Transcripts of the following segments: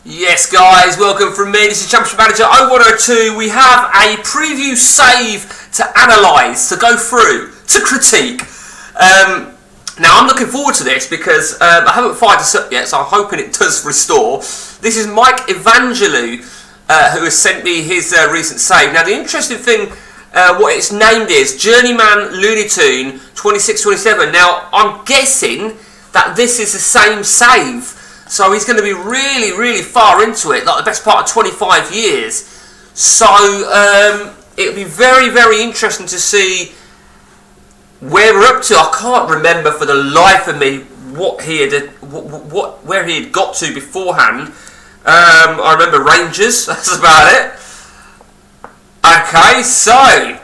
Yes, guys, welcome from me. This is Championship Manager 0102. We have a preview save to analyse, to go through, to critique. Now, I'm looking forward to this because I haven't fired this up yet, so I'm hoping it does restore. This is Mike Evangelou, who has sent me his recent save. Now, the interesting thing, what it's named is Journeyman Looney Tune 2627. Now, I'm guessing that this is the same save. So he's going to be really, really far into it, like the best part of 25 years. So it'll be very, very interesting to see where we're up to. I can't remember for the life of me what he had, where he had got to beforehand. I remember Rangers. That's about it. Okay, so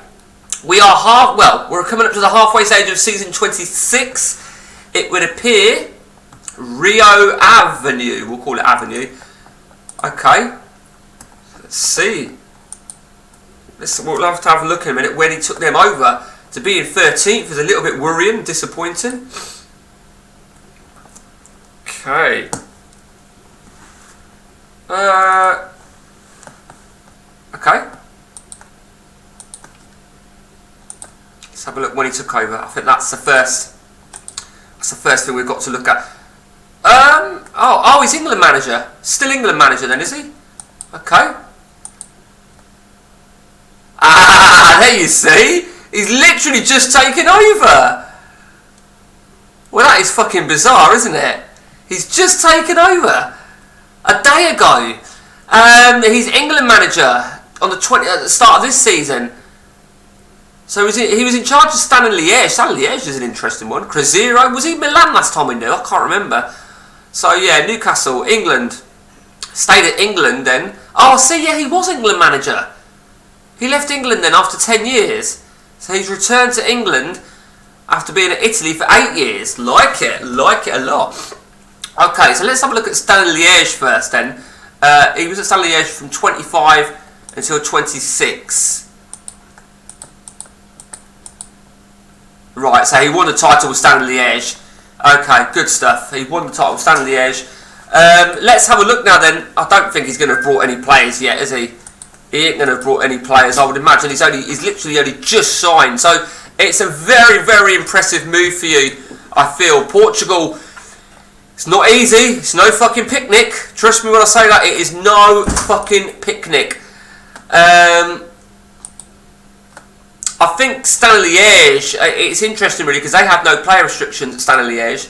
we are we're coming up to the halfway stage of season 26. It would appear. Rio Avenue, we'll call it Avenue. Okay, let's see. We'll have to have a look in a minute when he took them over. To be in 13th is a little bit worrying, disappointing. Okay. Okay. Let's have a look when he took over. I think that's the first. That's the first thing we've got to look at. He's England manager. Still England manager then, is he? Okay. There you see. He's literally just taken over. Well, that is fucking bizarre, isn't it? He's just taken over a day ago. He's England manager on the at the start of this season. So he was in charge of Stan Liège. Stan Liège is an interesting one. Cruzeiro. Was he Milan last time we knew? I can't remember. So yeah, Newcastle, England. Stayed at England then. Oh, see, yeah, he was England manager. He left England then after 10 years. So he's returned to England after being at Italy for 8 years. Like it a lot. Okay, so let's have a look at Stan Liège first then. He was at Stan Liège from 25 until 26. Right, so he won the title with Stan Liège. Okay, good stuff. He won the title with Stan Liège. Let's have a look now then. I don't think he's going to have brought any players yet, is he? He ain't going to have brought any players. I would imagine he's literally only just signed. So it's a very, very impressive move for you, I feel. Portugal, it's not easy. It's no fucking picnic. Trust me when I say that. It is no fucking picnic. I think Stan Liège, it's interesting really because they have no player restrictions at Stan Liège.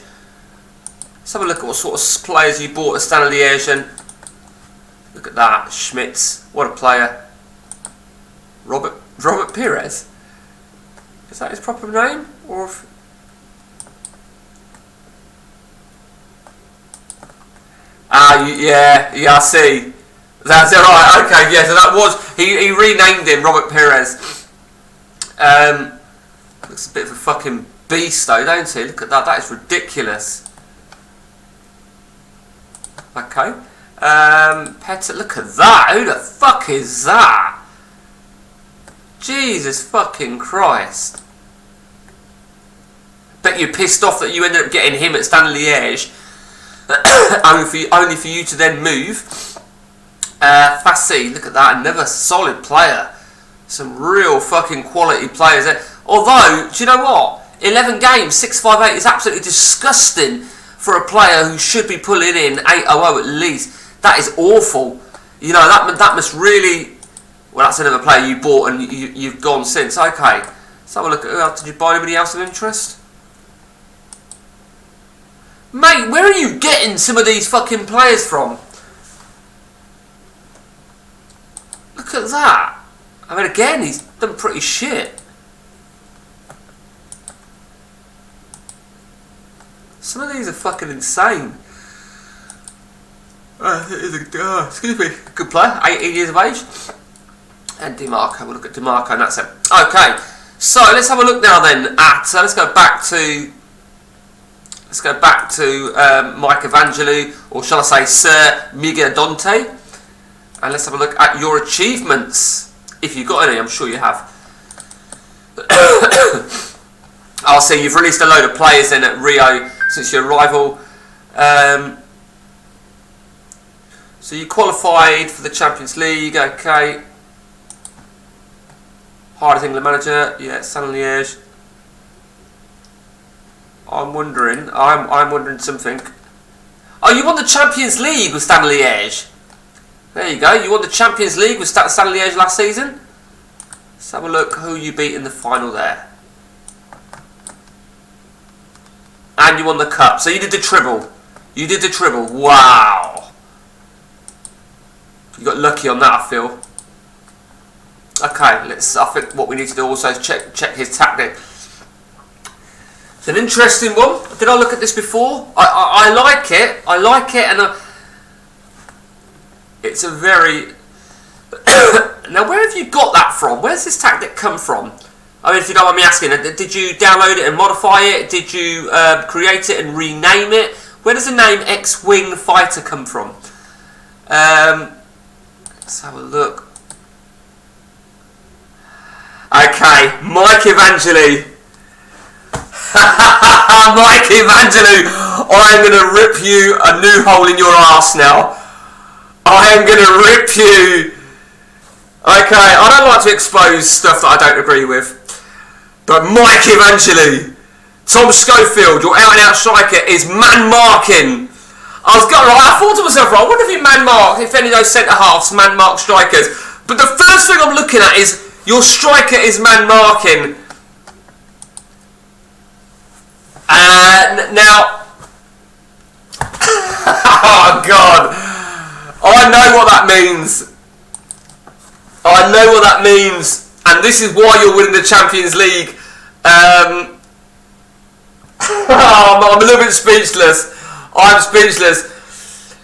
Let's have a look at what sort of players you bought at Stan Liège and look at that, Schmitz, what a player. Robert Pires? Is that his proper name? Or yeah, I see. That's it, right, okay, yeah, so that was, he renamed him Robert Pires. Looks a bit of a fucking beast though, don't he? Look at that, that is ridiculous. Okay. Petter, look at that, who the fuck is that? Jesus fucking Christ. Bet you're pissed off that you ended up getting him at Stan Liège. only for you to then move. Fassi, look at that, another solid player. Some real fucking quality players there. Although, do you know what? 11 games, 658 is absolutely disgusting for a player who should be pulling in 800 at least. That is awful. You know, that must really... Well, that's another player you bought and you've gone since. Okay. Let's have a look at... Did you buy anybody else of interest? Mate, where are you getting some of these fucking players from? Look at that. I mean, again, he's done pretty shit. Some of these are fucking insane. Excuse me. Good player, 18 years of age. And DiMarco, we'll look at DiMarco and that's it. Okay, so let's have a look now then at, let's go back to Mike Evangelou, or shall I say Sir Miguel Dante. And let's have a look at your achievements. If you've got any, I'm sure you have. I'll see you've released a load of players in at Rio since your arrival. So you qualified for the Champions League, okay. Hardest England manager, yeah, San Liège. I'm wondering something. Oh, you won the Champions League with Stan Liège. There you go. You won the Champions League with Stan Liège last season. Let's have a look who you beat in the final there. And you won the cup. So you did the treble. You did the treble. Wow. You got lucky on that, I feel. Okay, I think what we need to do also is check his tactic. It's an interesting one. Did I look at this before? I like it. I like it, and it's a very... Now, where have you got that from? Where's this tactic come from? I mean, if you don't mind me asking, did you download it and modify it? Did you create it and rename it? Where does the name X-Wing Fighter come from? Let's have a look. Okay, Mike Evangelou. Mike Evangelou, I am going to rip you a new hole in your arse now. I am going to rip you. Okay, I don't like to expose stuff that I don't agree with. But Mike Evangelou, Tom Schofield, your out-and-out striker, is man-marking. I thought to myself, I wonder if you man-mark, if any of those centre-halves man-mark strikers. But the first thing I'm looking at is, your striker is man-marking. Now, oh God, I know what that means. I know what that means, and this is why you're winning the Champions League. I'm a little bit speechless. I'm speechless.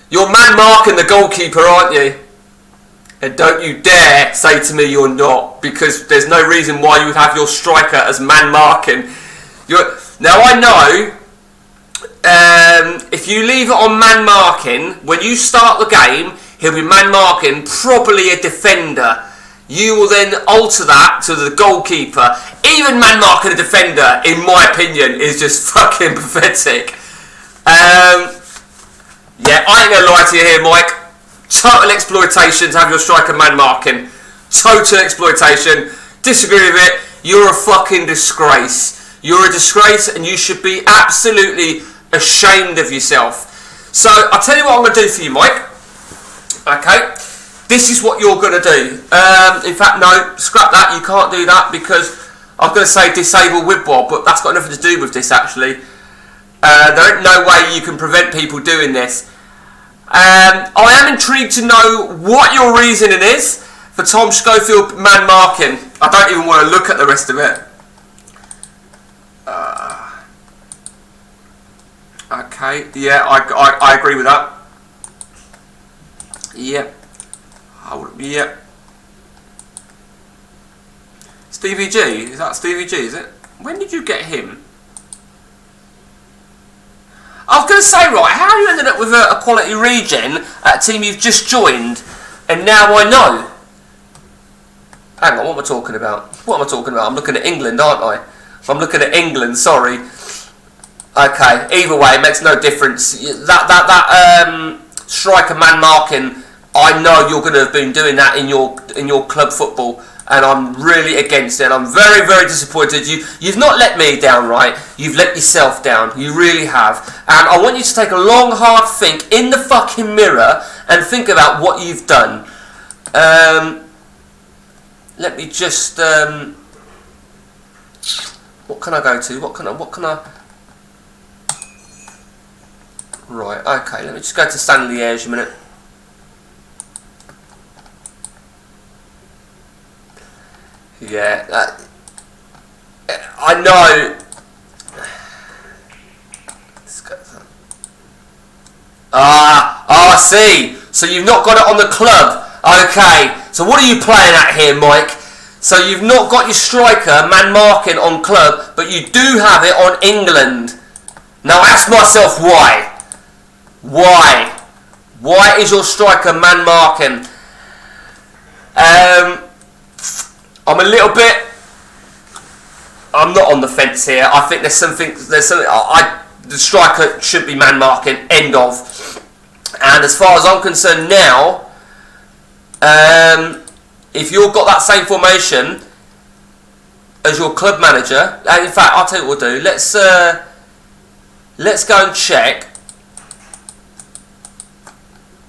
You're man-marking the goalkeeper, aren't you? And don't you dare say to me you're not, because there's no reason why you would have your striker as man-marking. Now I know, if you leave it on man-marking, when you start the game, he'll be man-marking, probably a defender. You will then alter that to the goalkeeper. Even man-marking a defender, in my opinion, is just fucking pathetic. Yeah, I ain't going to lie to you here, Mike. Total exploitation to have your striker man-marking. Total exploitation. Disagree with it. You're a fucking disgrace. You're a disgrace, and you should be absolutely ashamed of yourself. So, I'll tell you what I'm going to do for you, Mike. Okay? This is what you're going to do. In fact, no, scrap that. You can't do that, because I was going to say disable WibWob, but that's got nothing to do with this, actually. There ain't no way you can prevent people doing this. I am intrigued to know what your reasoning is for Tom Schofield man-marking. I don't even want to look at the rest of it. Okay, yeah, I agree with that. Yep. Yep. Stevie G, is that Stevie G, is it? When did you get him? I was going to say, right, how you ended up with a quality regen at a team you've just joined, and now I know. Hang on, what am I talking about? What am I talking about? I'm looking at England, aren't I? I'm looking at England, sorry. Okay, either way, it makes no difference. That striker man marking, I know you're going to have been doing that in your club football, and I'm really against it. I'm very, very disappointed. You've not let me down, right? You've let yourself down. You really have. And I want you to take a long, hard think in the fucking mirror and think about what you've done. Let me just... what can I go to? What can I... Right, okay. Let me just go to San Liège a minute. Yeah, I know. I see. So you've not got it on the club. Okay. So what are you playing at here, Mike? So you've not got your striker man marking on club, but you do have it on England. Now ask myself why. Why? Why is your striker man marking? I'm a little bit... I'm not on the fence here. I think there's something... the striker should be man-marking. End of. And as far as I'm concerned now, if you've got that same formation as your club manager, and in fact, I'll tell you what we'll do. Let's go and check.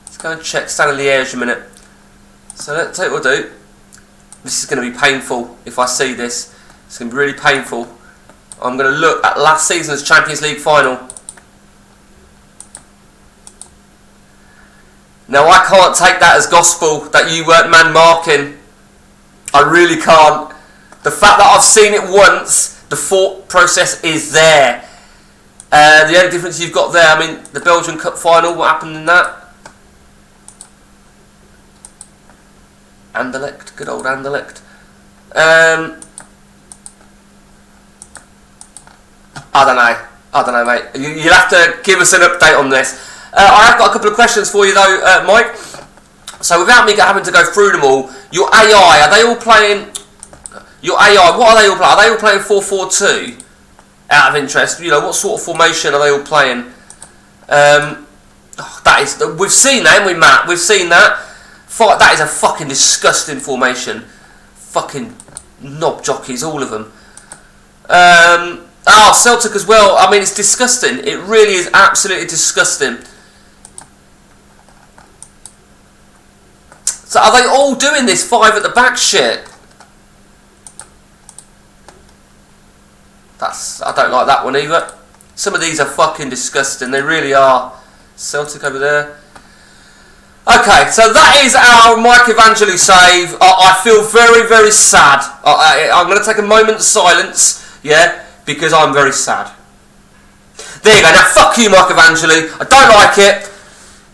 Let's go and check Stade Liège a minute. So let's tell you what we'll do. This is going to be painful if I see this. It's going to be really painful. I'm going to look at last season's Champions League final. Now I can't take that as gospel that you weren't man marking. I really can't. The fact that I've seen it once, the thought process is there. The only difference you've got there, I mean, the Belgian Cup final, what happened in that? Anderlecht, good old Anderlecht. I don't know, mate. You'll have to give us an update on this. I have got a couple of questions for you though, Mike. So without me having to go through them all, your AI, are they all playing? Your AI, what are they all playing? Are they all playing 4-4-2? Out of interest, you know, what sort of formation are they all playing? That is, we've seen that, haven't we, Matt? We've seen that. That is a fucking disgusting formation. Fucking knob jockeys, all of them. Celtic as well. I mean, it's disgusting. It really is absolutely disgusting. So are they all doing this 5 at the back shit? I don't like that one either. Some of these are fucking disgusting. They really are. Celtic over there. Okay, so that is our Mike Evangelou save. I feel very, very sad. I'm going to take a moment's silence, yeah, because I'm very sad. There you go. Now, fuck you, Mike Evangelou. I don't like it.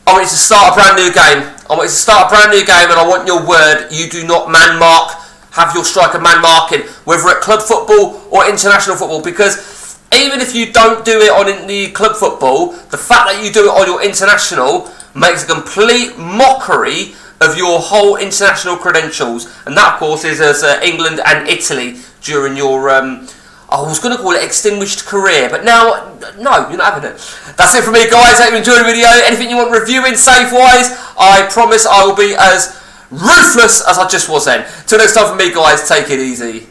I want you to start a brand new game. I want you to start a brand new game, and I want your word. You do not man mark. Have your striker man marking, whether at club football or international football, because even if you don't do it on the club football, the fact that you do it on your international makes a complete mockery of your whole international credentials, and that of course is as England and Italy during your I was going to call it extinguished career, but now, no, you're not having it. That's it from me, guys. Hope you enjoyed the video. Anything you want reviewing safe wise, I promise I will be as ruthless as I just was then. Till next time from me, guys, take it easy.